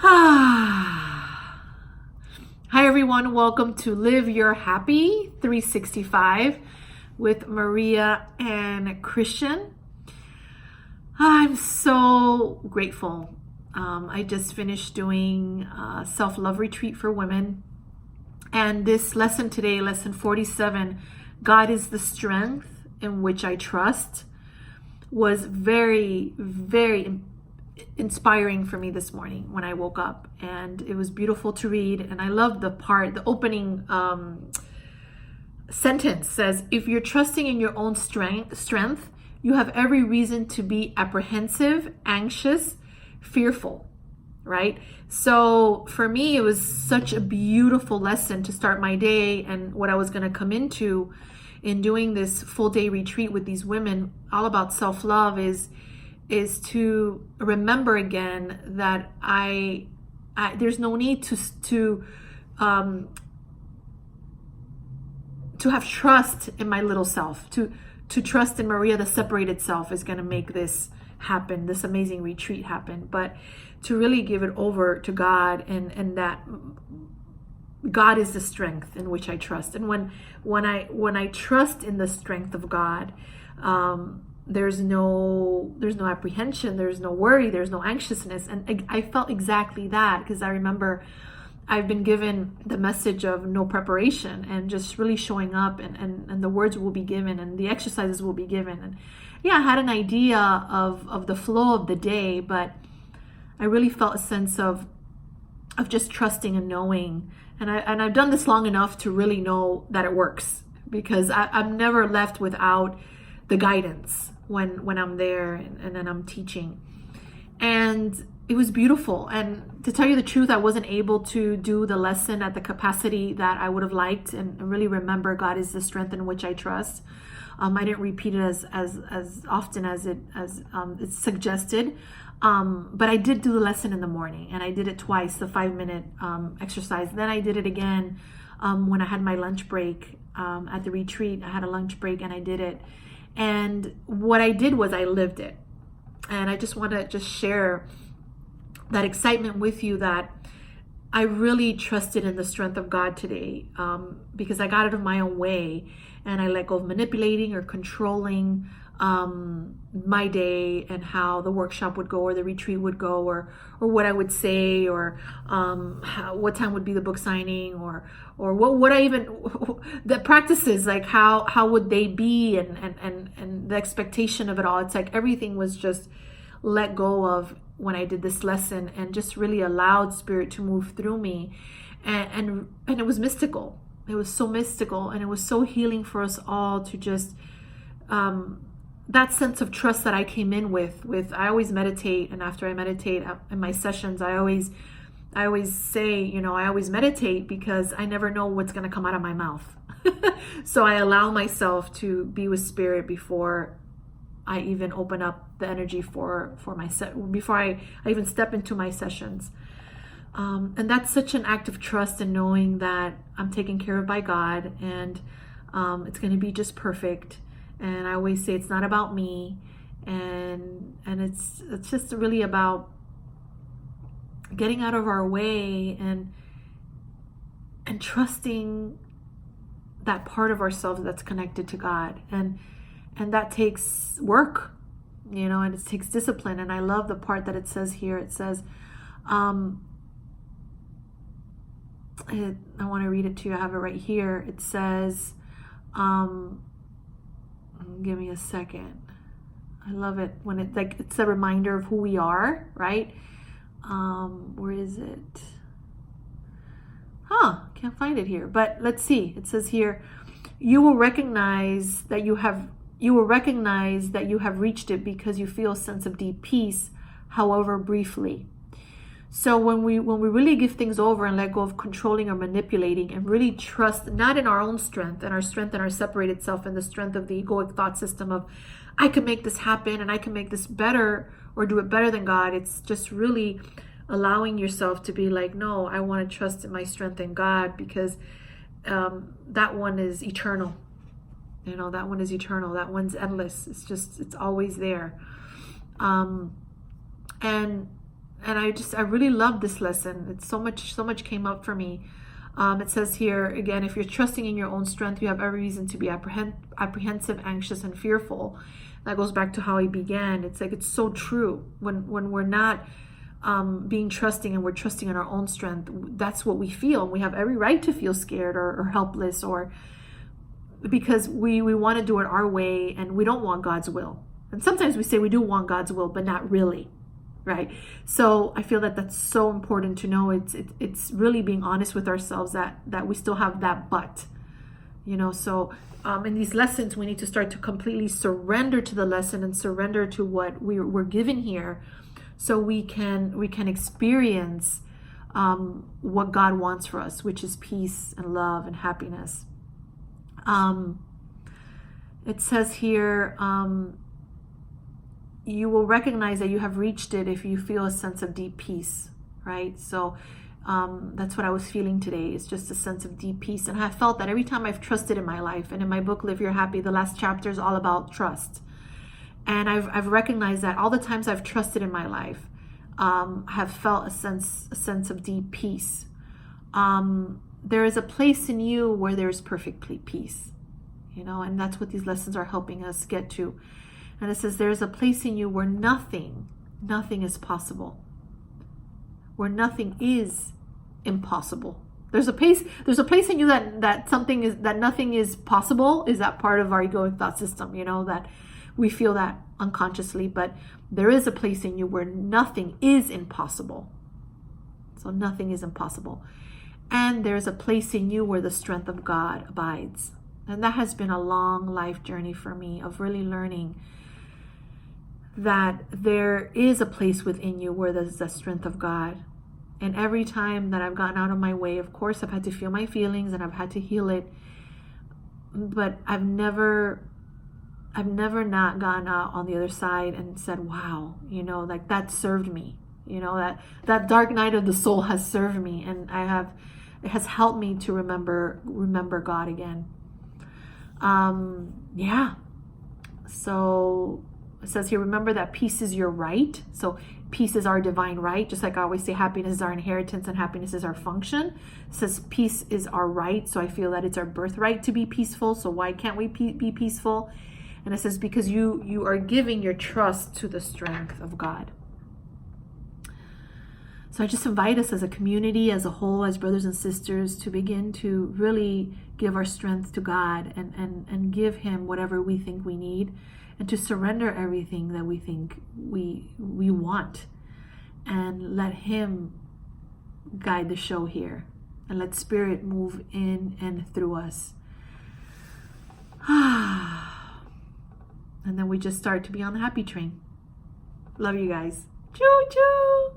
Hi everyone, welcome to Live Your Happy 365 with Maria and Christian. I'm so grateful. I just finished doing a self-love retreat for women, and this lesson today, lesson 47, God is the strength in which I trust, was very, very inspiring for me this morning when I woke up, and it was beautiful to read. And I love the opening sentence says, if you're trusting in your own strength, you have every reason to be apprehensive, anxious, fearful, right? So for me, it was such a beautiful lesson to start my day, and what I was going to come into in doing this full day retreat with these women all about self-love is to remember again that I there's no need to have trust in my little self, to trust in Maria, the separated self, is going to make this happen, this amazing retreat happen, but to really give it over to God, and that God is the strength in which I trust. And when I trust in the strength of God, there's no apprehension, there's no worry, there's no anxiousness. And I felt exactly that, because I remember I've been given the message of no preparation and just really showing up, and the words will be given and the exercises will be given. And yeah, I had an idea of the flow of the day, but I really felt a sense of just trusting and knowing. And I've done this long enough to really know that it works, because I'm never left without the guidance when I'm there and then I'm teaching. And it was beautiful. And to tell you the truth, I wasn't able to do the lesson at the capacity that I would have liked, and really remember God is the strength in which I trust. I didn't repeat it as often as it's suggested. But I did do the lesson in the morning, and I did it twice, the 5-minute exercise. Then I did it again when I had my lunch break at the retreat. I had a lunch break and I did it. And what I did was I lived it. And I just want to just share that excitement with you, that I really trusted in the strength of God today, because I got out of my own way and I let go of manipulating or controlling my day and how the workshop would go or the retreat would go, or what I would say, or what time would be the book signing, or what I even the practices, like how would they be, and the expectation of it all. It's like everything was just let go of when I did this lesson, and just really allowed Spirit to move through me, and it was mystical. It was so mystical, and it was so healing for us all to just that sense of trust that I came in with. I always meditate, and after I meditate in my sessions, I always say, I always meditate because I never know what's going to come out of my mouth. So I allow myself to be with Spirit before I even open up the energy for my before I even step into my sessions. And that's such an act of trust, and knowing that I'm taken care of by God, and it's going to be just perfect. And I always say it's not about me, and it's just really about getting out of our way and trusting that part of ourselves that's connected to God, and that takes work, and it takes discipline. And I love the part that it says here. It says, I want to read it to you. I have it right here. It says, give me a second. I love it when it's a reminder of who we are, right? Where is it? Can't find it here, but let's see. It says here, you will recognize that you have reached it because you feel a sense of deep peace, however briefly. So when we really give things over and let go of controlling or manipulating, and really trust not in our own strength and our separated self, and the strength of the egoic thought system of I can make this happen and I can make this better or do it better than God. It's just really allowing yourself to be like, no, I want to trust in my strength in God, because that one is eternal. That one is eternal. That one's endless. It's always there. And I really love this lesson. It's so much came up for me. It says here again, if you're trusting in your own strength, you have every reason to be apprehensive, anxious, and fearful. That goes back to how he began. It's like, it's so true. When we're not being trusting and we're trusting in our own strength, that's what we feel. We have every right to feel scared or helpless, or because we want to do it our way and we don't want God's will. And sometimes we say we do want God's will, but not really, right? So I feel that that's so important to know. It's really being honest with ourselves that we still have that but, so in these lessons, we need to start to completely surrender to the lesson and surrender to what we're given here, so we can experience what God wants for us, which is peace and love and happiness. It says here, you will recognize that you have reached it if you feel a sense of deep peace, right? So that's what I was feeling today. It's just a sense of deep peace. And I felt that every time I've trusted in my life, and in my book, Live Your Happy, the last chapter is all about trust. And I've recognized that all the times I've trusted in my life, have felt a sense of deep peace. There is a place in you where there's perfect peace, and that's what these lessons are helping us get to. And it says there's a place in you where nothing is possible, where nothing is impossible. There's a place in you that nothing is possible. Is that part of our egoic thought system, that we feel that unconsciously, but there is a place in you where nothing is impossible. So nothing is impossible. And there's a place in you where the strength of God abides. And that has been a long life journey for me, of really learning that there is a place within you where there's the strength of God. And every time that I've gotten out of my way, of course, I've had to feel my feelings and I've had to heal it. But I've never not gone out on the other side and said, wow, like that served me. That dark night of the soul has served me, and it has helped me to remember God again. So it says here, remember that peace is your right. So peace is our divine right. Just like I always say, happiness is our inheritance and happiness is our function. It says peace is our right. So I feel that it's our birthright to be peaceful. So why can't we be peaceful? And it says, because you are giving your trust to the strength of God. So I just invite us as a community, as a whole, as brothers and sisters, to begin to really give our strength to God and give him whatever we think we need, and to surrender everything that we think we want, and let him guide the show here, and let spirit move in and through us. And then we just start to be on the happy train. Love you guys. Choo choo.